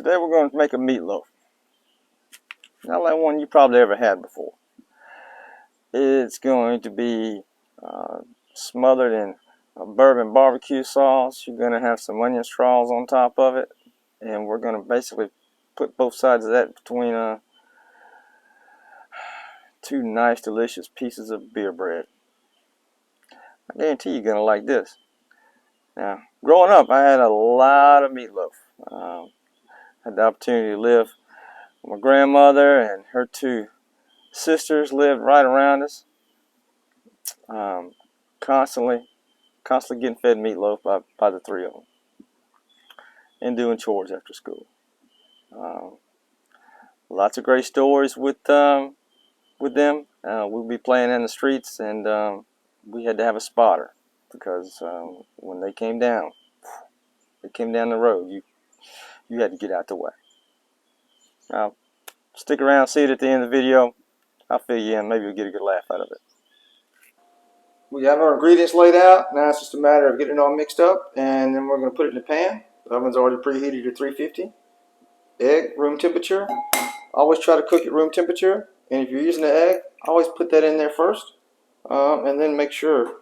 Today we're going to make a meatloaf. Not like one you probably ever had before. It's going to be smothered in a bourbon barbecue sauce. You're going to have some onion straws on top of it. And we're going to basically put both sides of that between two nice delicious pieces of beer bread. I guarantee you're going to like this. Now, growing up, I had a lot of meatloaf. Had the opportunity to live with my grandmother, and her two sisters lived right around us. Constantly getting fed meatloaf by the three of them, and doing chores after school. Lots of great stories with them. We'd be playing in the streets, and we had to have a spotter because when they came down the road, you had to get out the way. Now, stick around, see it at the end of the video. I'll fill you in. Maybe you'll get a good laugh out of it. We have our ingredients laid out. Now it's just a matter of getting it all mixed up, and then we're going to put it in the pan. The oven's already preheated to 350. Egg, room temperature. Always try to cook at room temperature. And if you're using the egg, always put that in there first. And then make sure,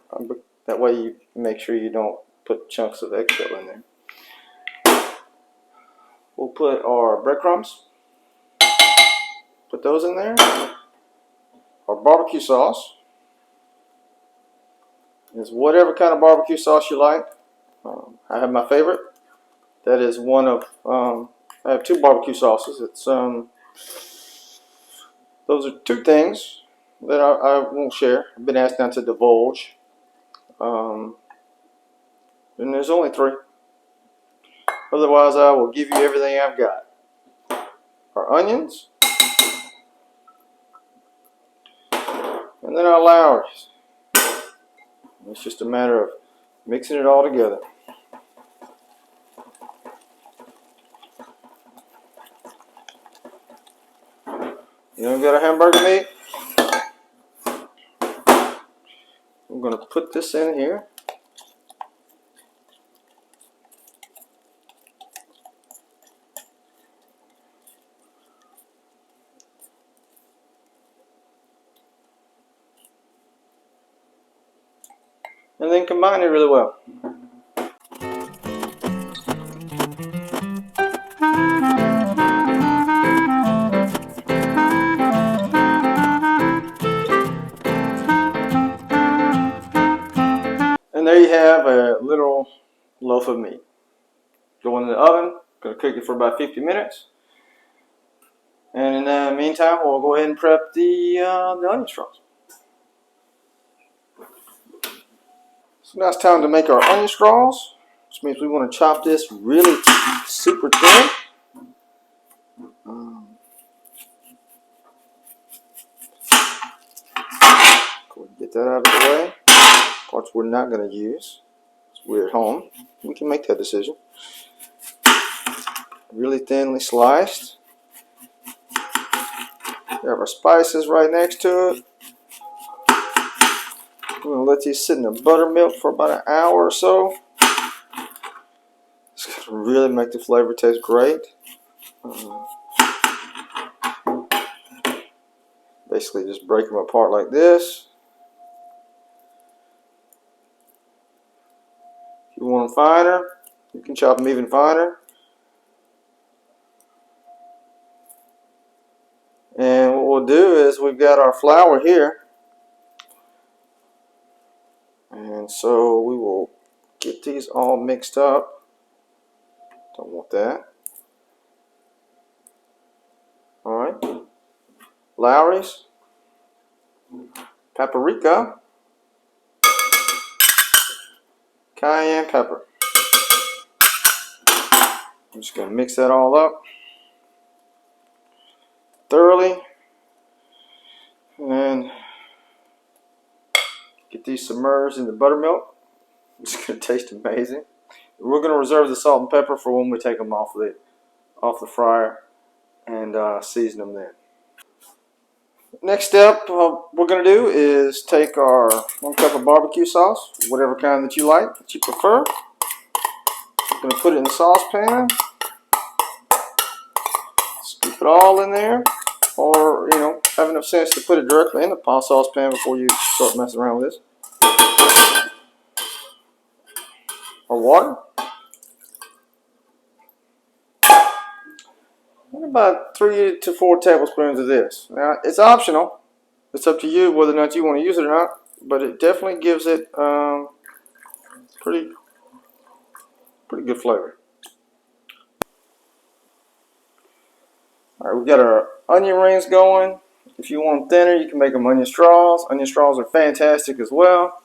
that way you make sure you don't put chunks of eggshell in there. We'll put our breadcrumbs. Put those in there. Our barbecue sauce is whatever kind of barbecue sauce you like. I have my favorite. That is one of, I have two barbecue sauces. It's those are two things that I won't share. I've been asked not to divulge. And there's only three. Otherwise, I will give you everything I've got. Our onions. And then our Lawrys. It's just a matter of mixing it all together. You don't got a hamburger meat? I'm going to put this in here. And then combine it really well. And there you have a little loaf of meat. Go in the oven. Going to cook it for about 50 minutes. And in the meantime, we'll go ahead and prep the onion straws. So now it's time to make our onion straws, which means we want to chop this really super thin. Go ahead and get that out of the way. Parts we're not going to use. We're at home. We can make that decision. Really thinly sliced. We have our spices right next to it. We're going to let these sit in the buttermilk for about an hour or so. It's going to really make the flavor taste great. Basically just break them apart like this. If you want them finer, you can chop them even finer. And what we'll do is we've got our flour here. And so we will get these all mixed up. Don't want that. Alright. Lawry's. Paprika. Cayenne pepper. I'm just going to mix that all up thoroughly. And get these submerged in the buttermilk. It's going to taste amazing. We're going to reserve the salt and pepper for when we take them off the fryer and season them then. Next step we're going to do is take our 1 cup of barbecue sauce, whatever kind that you like, that you prefer. We're going to put it in the saucepan. it all in there, or have enough sense to put it directly in the pasta saucepan before you start messing around with this. Or water. About 3 to 4 tablespoons of this. Now it's optional. It's up to you whether or not you want to use it or not, but it definitely gives it pretty good flavor. All right, we've got our onion rings going. If you want them thinner, you can make them onion straws. Onion straws are fantastic as well.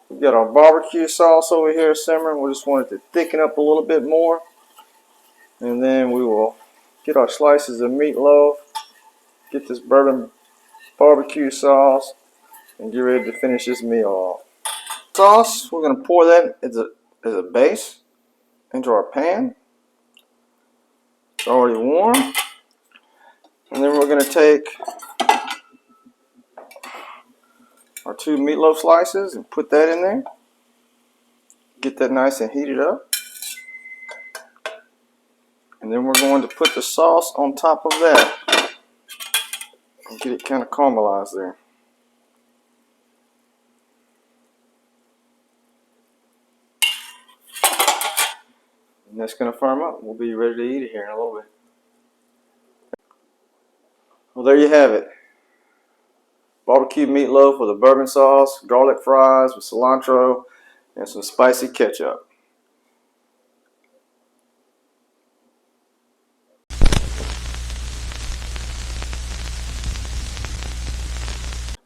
We've got our barbecue sauce over here simmering. We just want it to thicken up a little bit more. And then we will get our slices of meatloaf, get this bourbon barbecue sauce, and get ready to finish this meal off. Sauce, we're going to pour that as a base into our pan. It's already warm. And then we're going to take our 2 meatloaf slices and put that in there. Get that nice and heated up. And then we're going to put the sauce on top of that and get it kind of caramelized there. And that's going to firm up. We'll be ready to eat it here in a little bit. Well, there you have it. Barbecue meatloaf with a bourbon sauce, garlic fries with cilantro, and some spicy ketchup.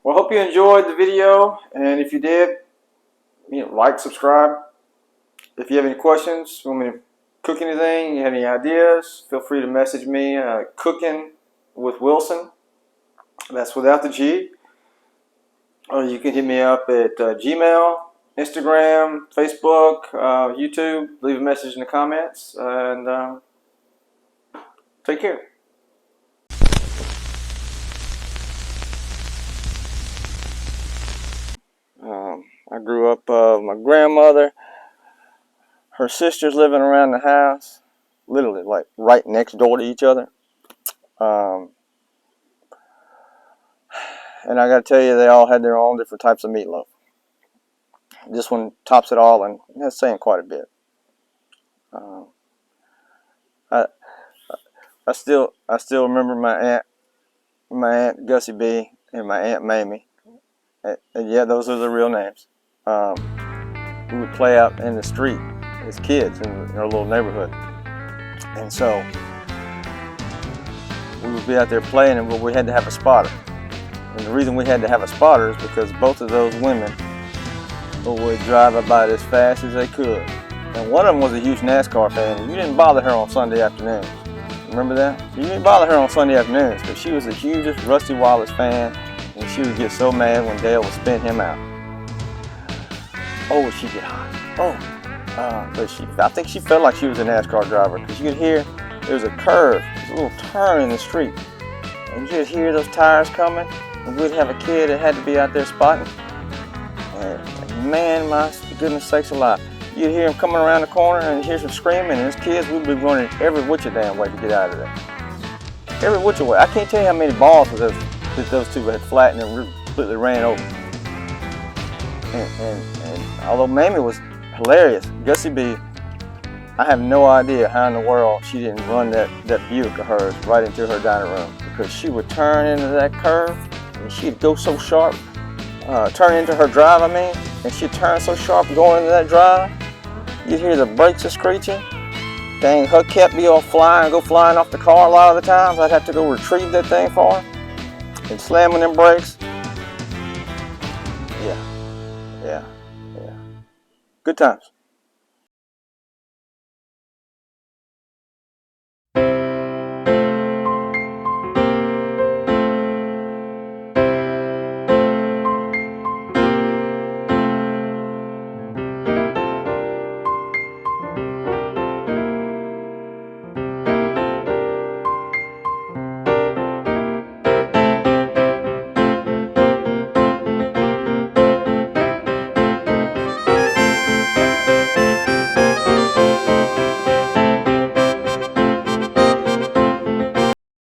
Well, I hope you enjoyed the video, and if you did, like, subscribe. If you have any questions, you want me to cook anything, you have any ideas, feel free to message me, Cooking with Wilson. That's without the G. Or you can hit me up at Gmail, Instagram, Facebook, YouTube. Leave a message in the comments, and take care. I grew up, my grandmother, her sisters living around the house, literally like right next door to each other. And I got to tell you, they all had their own different types of meatloaf. This one tops it all, and that's saying quite a bit. I still remember my aunt Gussie B and my aunt Mamie, and yeah, those are the real names. We would play out in the street as kids in our little neighborhood, and so we would be out there playing, and we had to have a spotter. And the reason we had to have a spotter is because both of those women would drive about as fast as they could. And one of them was a huge NASCAR fan. You didn't bother her on Sunday afternoons. Remember that? You didn't bother her on Sunday afternoons because she was the hugest Rusty Wallace fan, and she would get so mad when Dale would spin him out. Oh, would she get hot? Oh, but I think she felt like she was a NASCAR driver because you could hear there was a curve, a little turn in the street, and you could hear those tires coming. And we'd have a kid that had to be out there spotting, and man, my goodness sakes alive, you'd hear him coming around the corner and hear some screaming, and his kids would be running every which damn way to get out of there. Every which way. I can't tell you how many balls that those two had flattened and completely ran over. And although Mamie was hilarious, Gussie B, I have no idea how in the world she didn't run that Buick of hers right into her dining room, because she would turn into that curve and she'd go so sharp, turn into her drive, and she'd turn so sharp going into that drive, you'd hear the brakes are screeching. Dang, her cap be all flying, go flying off the car a lot of the times. I'd have to go retrieve that thing for her and slamming them brakes. Yeah. Good times.